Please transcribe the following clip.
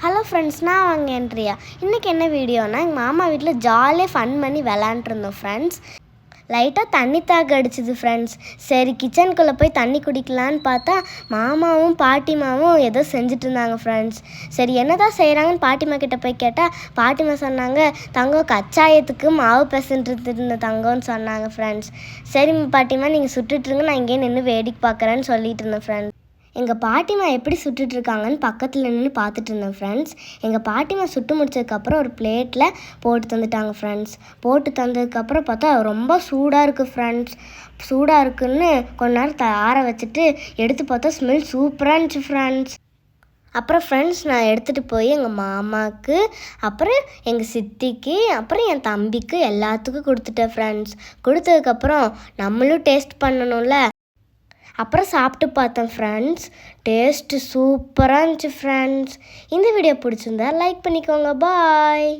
Hello friends, நான் வாங்கேன்றியா. இன்றைக்கி என்ன வீடியோனா, எங்கள் மாமா வீட்டில் ஜாலியாக ஃபன் பண்ணி விளாண்டுருந்தோம் ஃப்ரெண்ட்ஸ். லைட்டாக தண்ணி தாக அடிச்சுது ஃப்ரெண்ட்ஸ். சரி கிச்சனுக்குள்ளே போய் தண்ணி குடிக்கலான்னு பார்த்தா மாமாவும் பாட்டிமாவும் ஏதோ செஞ்சுட்டு இருந்தாங்க ஃப்ரெண்ட்ஸ். சரி என்ன தான் செய்கிறாங்கன்னு பாட்டிமா கிட்டே போய் கேட்டால் பாட்டிமா சொன்னாங்க, தங்கம் கச்சாயத்துக்கு மாவு பிசைஞ்சிட்டு இருந்த தங்கம்னு சொன்னாங்க ஃப்ரெண்ட்ஸ். சரி பாட்டிமா நீங்கள் சுட்டுட்ருங்க, நான் இங்கேயே நின்று வேடிக்கை பார்க்குறேன்னு சொல்லிட்டு இருந்தேன் ஃப்ரெண்ட்ஸ். எங்கள் பாட்டிமா எப்படி சுட்டுட்ருக்காங்கன்னு பக்கத்தில் நின்று பார்த்துட்டு இருந்தேன் ஃப்ரெண்ட்ஸ். எங்கள் பாட்டிமா சுட்டு முடிச்சதுக்கப்புறம் ஒரு பிளேட்டில் போட்டு தந்துட்டாங்க ஃப்ரெண்ட்ஸ். போட்டு தந்ததுக்கப்புறம் பார்த்தா ரொம்ப சூடாக இருக்குது ஃப்ரெண்ட்ஸ். சூடாக இருக்குதுன்னு கொஞ்ச நேரம் ஆற வச்சுட்டு எடுத்து பார்த்தா ஸ்மெல் சூப்பராக இருந்துச்சு ஃப்ரெண்ட்ஸ். அப்புறம் ஃப்ரெண்ட்ஸ் நான் எடுத்துகிட்டு போய் எங்கள் மாமாவுக்கு, அப்புறம் எங்கள் சித்திக்கு, அப்புறம் என் தம்பிக்கு எல்லாத்துக்கும் கொடுத்துட்டேன் ஃப்ரெண்ட்ஸ். கொடுத்ததுக்கப்புறம் நம்மளும் டேஸ்ட் பண்ணணும்ல, அப்புறம் சாப்பிட்டு பார்த்தேன் ஃப்ரெண்ட்ஸ். டேஸ்ட்டு சூப்பராக இருந்துச்சு ஃப்ரெண்ட்ஸ். இந்த வீடியோ பிடிச்சிருந்தா லைக் பண்ணிக்கோங்க. பாய்.